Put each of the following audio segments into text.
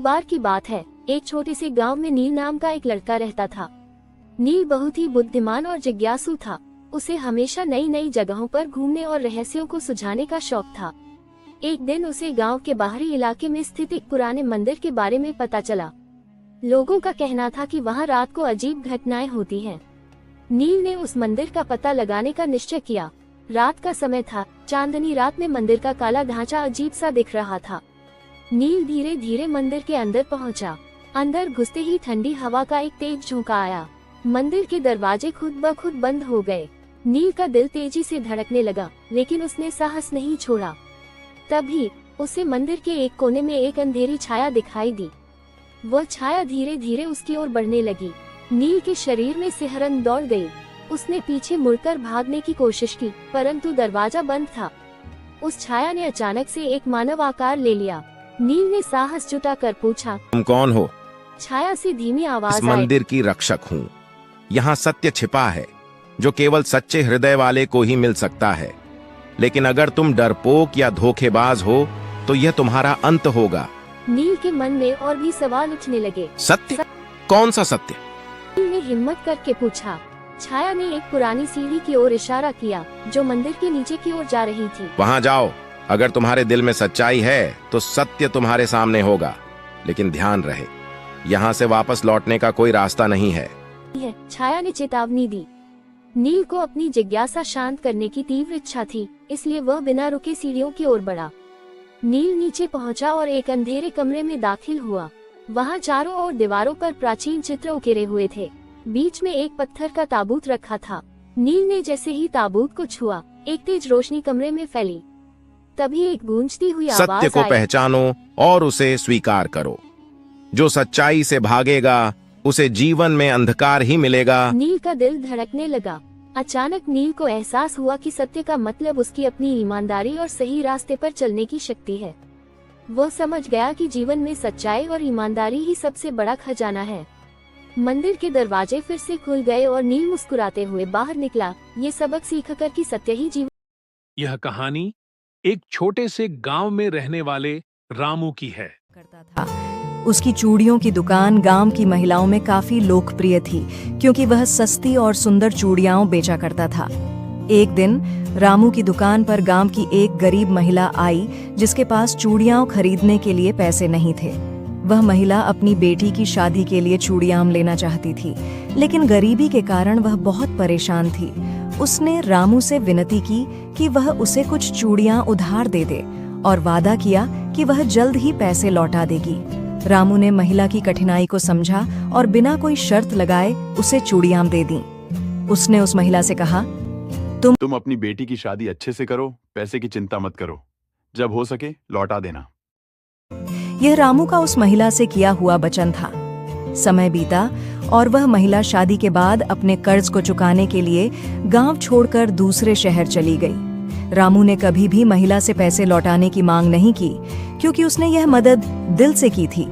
बार की बात है, एक छोटे से गांव में नील नाम का एक लड़का रहता था। नील बहुत ही बुद्धिमान और जिज्ञासु था। उसे हमेशा नई नई जगहों पर घूमने और रहस्यों को सुझाने का शौक था। एक दिन उसे गांव के बाहरी इलाके में स्थित एक पुराने मंदिर के बारे में पता चला। लोगों का कहना था कि वहां रात को अजीब घटनाएं होती हैं। नील ने उस मंदिर का पता लगाने का निश्चय किया। रात का समय था, चांदनी रात में मंदिर का काला ढांचा अजीब सा दिख रहा था। नील धीरे धीरे मंदिर के अंदर पहुंचा। अंदर घुसते ही ठंडी हवा का एक तेज झोंका आया। मंदिर के दरवाजे खुद ब खुद बंद हो गए। नील का दिल तेजी से धड़कने लगा, लेकिन उसने साहस नहीं छोड़ा। तभी उसे मंदिर के एक कोने में एक अंधेरी छाया दिखाई दी। वह छाया धीरे धीरे उसकी ओर बढ़ने लगी। नील के शरीर में सिहरन दौड़ गई। उसने पीछे मुड़कर भागने की कोशिश की, परंतु दरवाजा बंद था। उस छाया ने अचानक से एक मानव आकार ले लिया। नील ने साहस जुटाकर पूछा, तुम कौन हो? छाया से धीमी आवाज इस मंदिर की रक्षक हूँ। यहाँ सत्य छिपा है जो केवल सच्चे हृदय वाले को ही मिल सकता है। लेकिन अगर तुम डरपोक या धोखेबाज हो तो यह तुम्हारा अंत होगा। नील के मन में और भी सवाल उठने लगे। सत्य? कौन सा सत्य? नील ने हिम्मत करके पूछा। छाया ने एक पुरानी सीढ़ी की ओर इशारा किया जो मंदिर के नीचे की ओर जा रही थी। वहाँ जाओ। अगर तुम्हारे दिल में सच्चाई है तो सत्य तुम्हारे सामने होगा। लेकिन ध्यान रहे, यहाँ से वापस लौटने का कोई रास्ता नहीं है। छाया ने चेतावनी दी। नील को अपनी जिज्ञासा शांत करने की तीव्र इच्छा थी, इसलिए वह बिना रुके सीढ़ियों की ओर बढ़ा। नील नीचे पहुंचा और एक अंधेरे कमरे में दाखिल हुआ। वहां चारों ओर दीवारों पर प्राचीन चित्र उकेरे हुए थे। बीच में एक पत्थर का ताबूत रखा था। नील ने जैसे ही ताबूत को छुआ, एक तेज रोशनी कमरे में फैली। तभी एक गूंजती हुई आवाज आई। सत्य को पहचानो और उसे स्वीकार करो। जो सच्चाई से भागेगा उसे जीवन में अंधकार ही मिलेगा। नील का दिल धड़कने लगा। अचानक नील को एहसास हुआ कि सत्य का मतलब उसकी अपनी ईमानदारी और सही रास्ते पर चलने की शक्ति है। वह समझ गया कि जीवन में सच्चाई और ईमानदारी ही सबसे बड़ा खजाना है। मंदिर के दरवाजे फिर से खुल गए और नील मुस्कुराते हुए बाहर निकला, ये सबक सीखकर कि सत्य ही जीवन। यह कहानी एक छोटे से गांव में रहने वाले रामू की है। करता था। उसकी चूड़ियों की दुकान गांव की महिलाओं में काफी लोकप्रिय थी, क्योंकि वह सस्ती और सुंदर चूड़ियां बेचा करता था। एक दिन रामू की दुकान पर गांव की एक गरीब महिला आई, जिसके पास चूड़ियां खरीदने के लिए पैसे नहीं थे। वह महिला अपनी बेटी की शादी के लिए चूड़ियां लेना चाहती थी, लेकिन गरीबी के कारण वह बहुत परेशान थी। उसने रामू से विनती की कि वह उसे कुछ चूड़ियां उधार दे दे और वादा किया कि वह जल्द ही पैसे लौटा देगी। रामू ने महिला की कठिनाई को समझा और बिना कोई शर्त लगाए उसे चूड़ियां दे दी। उसने उस महिला से कहा, तुम अपनी बेटी की शादी अच्छे से करो, पैसे की चिंता मत करो, जब हो सके लौटा देना। यह रामू का उस महिला से किया हुआ वचन था। समय बीता और वह महिला शादी के बाद अपने कर्ज को चुकाने के लिए गांव छोड़कर दूसरे शहर चली गई। रामू ने कभी भी महिला से पैसे लौटाने की मांग नहीं की, क्योंकि उसने यह मदद दिल से की थी।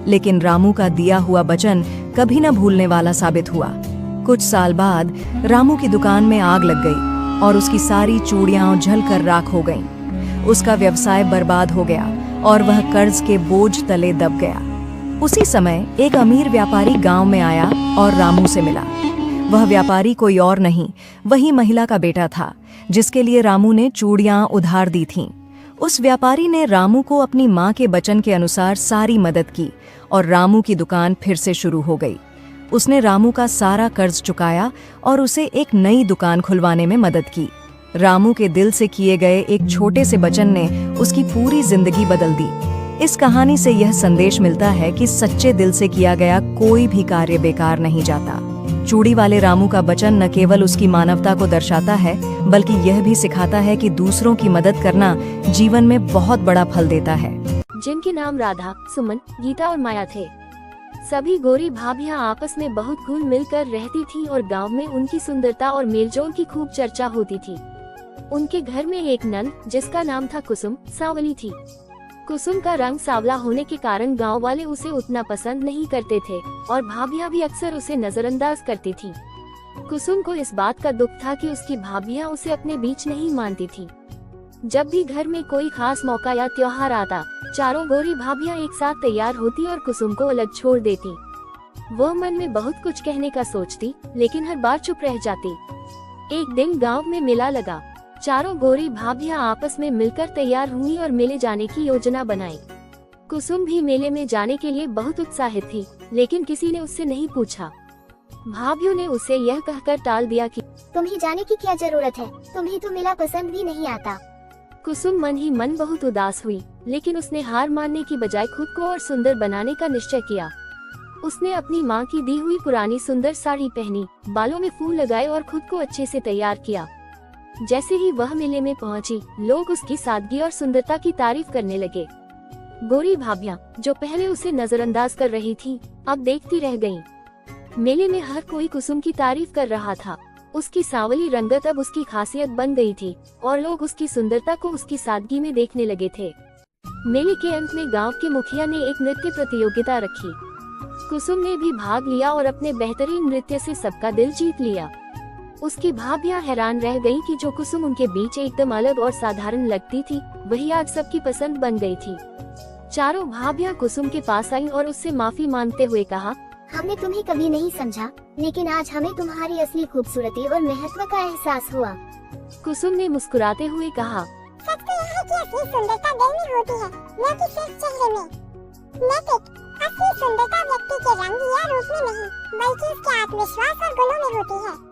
लेकिन रामू का दिया हुआ वचन कभी न भूलने वाला साबित हुआ। कुछ साल बाद रामू की दुकान में आग लग गई और उसकी सारी चूड़ियां जलकर राख हो गईं। उसका व्यवसाय बर्बाद हो गया और वह कर्ज के बोझ तले दब गया। उसी समय एक अमीर व्यापारी गांव में आया और रामू से मिला। वह व्यापारी कोई और नहीं, वही महिला का बेटा था, जिसके लिए रामू ने चूड़ियां उधार दी थीं। उस व्यापारी ने रामू को अपनी मां के वचन के अनुसार सारी मदद की और रामू की दुकान फिर से शुरू हो गई। उसने रामू का सारा कर्ज चुकाया और उसे एक नई दुकान खुलवाने में मदद की। रामू के दिल से किए गए एक छोटे से वचन ने उसकी पूरी जिंदगी बदल दी। इस कहानी से यह संदेश मिलता है कि सच्चे दिल से किया गया कोई भी कार्य बेकार नहीं जाता। चूड़ी वाले रामू का वचन न केवल उसकी मानवता को दर्शाता है, बल्कि यह भी सिखाता है कि दूसरों की मदद करना जीवन में बहुत बड़ा फल देता है। जिनके नाम राधा, सुमन, गीता और माया थे। सभी गोरी भाभियां आपस में बहुत घुल मिलकर रहती थीं और गांव में उनकी सुंदरता और मेलजोल की खूब चर्चा होती थी। उनके घर में एक नंद, जिसका नाम था कुसुम, सांवली थी। कुसुम का रंग सांवला होने के कारण गांव वाले उसे उतना पसंद नहीं करते थे और भाभियां भी अक्सर उसे नजरअंदाज करती थीं। कुसुम को इस बात का दुख था कि उसकी भाभियां उसे अपने बीच नहीं मानती थीं। जब भी घर में कोई खास मौका या त्योहार आता, चारों गोरी भाभियां एक साथ तैयार होती और कुसुम को अलग छोड़ देती। वह मन में बहुत कुछ कहने का सोचती, लेकिन हर बार चुप रह जाती। एक दिन गांव में मेला लगा। चारों गोरी भाभियां आपस में मिलकर तैयार हुई और मेले जाने की योजना बनाई। कुसुम भी मेले में जाने के लिए बहुत उत्साहित थी, लेकिन किसी ने उससे नहीं पूछा। भाभियों ने उसे यह कहकर टाल दिया कि तुम्हें जाने की क्या जरूरत है, तुम्हें तो मेला पसंद भी नहीं आता। कुसुम मन ही मन बहुत उदास हुई, लेकिन उसने हार मानने की बजाय खुद को और सुंदर बनाने का निश्चय किया। उसने अपनी माँ की दी हुई पुरानी सुंदर साड़ी पहनी, बालों में फूल लगाए और खुद को अच्छे से तैयार किया। जैसे ही वह मेले में पहुंची, लोग उसकी सादगी और सुंदरता की तारीफ करने लगे। गोरी भाभियां, जो पहले उसे नजरअंदाज कर रही थीं, अब देखती रह गईं। मेले में हर कोई कुसुम की तारीफ कर रहा था। उसकी सांवली रंगत अब उसकी खासियत बन गई थी और लोग उसकी सुंदरता को उसकी सादगी में देखने लगे थे। मेले के अंत में गांव के मुखिया ने एक नृत्य प्रतियोगिता रखी। कुसुम ने भी भाग लिया और अपने बेहतरीन नृत्य से सबका दिल जीत लिया। उसकी भाभियां हैरान रह गईं कि जो कुसुम उनके बीच एकदम अलग और साधारण लगती थी, वही आज सबकी पसंद बन गई थी। चारों भाभियां कुसुम के पास आईं और उससे माफी मांगते हुए कहा, हमने तुम्हें कभी नहीं समझा, लेकिन आज हमें तुम्हारी असली खूबसूरती और महत्व का एहसास हुआ। कुसुम ने मुस्कुराते हुए कहा, सच तो यह है कि असली सुंदरता दिल में होती है, न कि सिर्फ चेहरे में। लेकिन असली सुंदरता व्यक्ति के रंग या रूप में नहीं, बल्कि उसके आत्मविश्वास और गुणों में होती है।